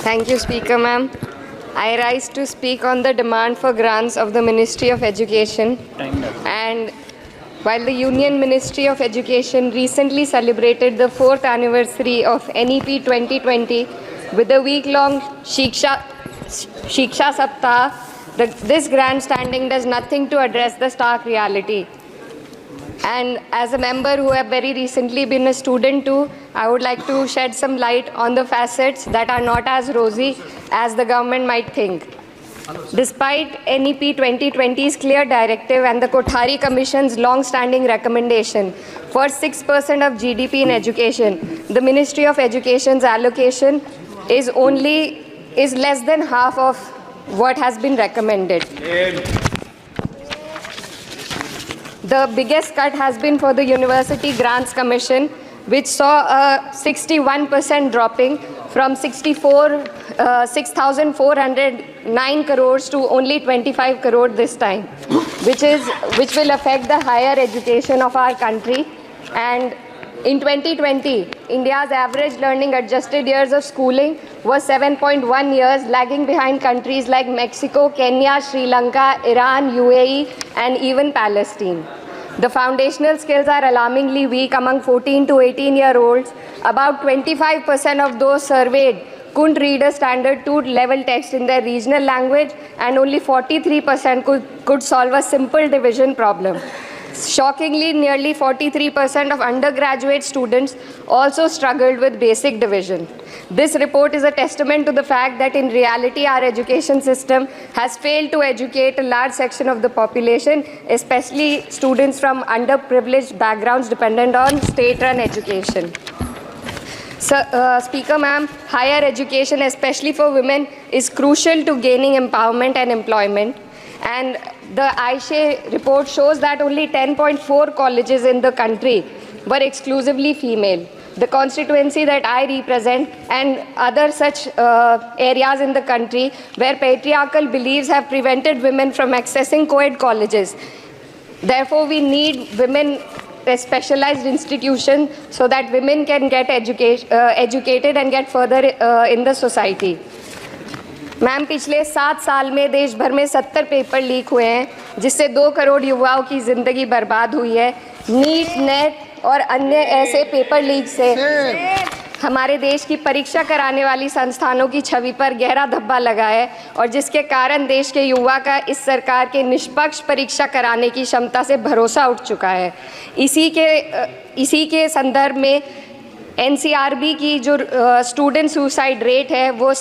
Thank you, Speaker ma'am. I rise to speak on the demand for grants of the Ministry of Education. And while the Union Ministry of Education recently celebrated the 4th anniversary of NEP 2020 with a week-long Shiksha Saptah, this grandstanding does nothing to address the stark reality. And as a member who have very recently been a student too, I would like to shed some light on the facets that are not as rosy as the government might think. Despite NEP 2020's clear directive and the Kothari Commission's long-standing recommendation for 6% of GDP in education, the Ministry of Education's allocation is less than half of what has been recommended. The biggest cut has been for the University Grants Commission, which saw a 61% dropping from 6,409 crores to only 25 crore this time, which will affect the higher education of our country. And in 2020, India's average learning adjusted years of schooling was 7.1 years, lagging behind countries like Mexico, Kenya, Sri Lanka, Iran, UAE, and even Palestine. The foundational skills are alarmingly weak among 14 to 18-year-olds. About 25% of those surveyed couldn't read a standard 2-level text in their regional language, and only 43% could solve a simple division problem. Shockingly, nearly 43% of undergraduate students also struggled with basic division. This report is a testament to the fact that in reality our education system has failed to educate a large section of the population, especially students from underprivileged backgrounds dependent on state-run education. Speaker ma'am, higher education, especially for women, is crucial to gaining empowerment and employment. And the AISHE report shows that only 10.4 colleges in the country were exclusively female. The constituency that I represent and other such areas in the country where patriarchal beliefs have prevented women from accessing co-ed colleges. Therefore, we need women specialized institutions so that women can get educated and get further in the society. Ma'am, पिछले 7 साल में देश भर में 70 paper leak हुए हैं, जिससे 2 करोड़ युवाओं की ज़िंदगी बर्बाद हुई है। नीट, नेट और अन्य ऐसे पेपर लीक से हमारे देश की परीक्षा कराने वाली संस्थानों की छवि पर गहरा धब्बा लगा है, और जिसके कारण देश के युवा का इस सरकार के निष्पक्ष परीक्षा कराने की क्षमता से भरोसा उठ चुका है। इसी के संदर्भ में NCRB की जो स्टूडेंट सुसाइड रेट है वो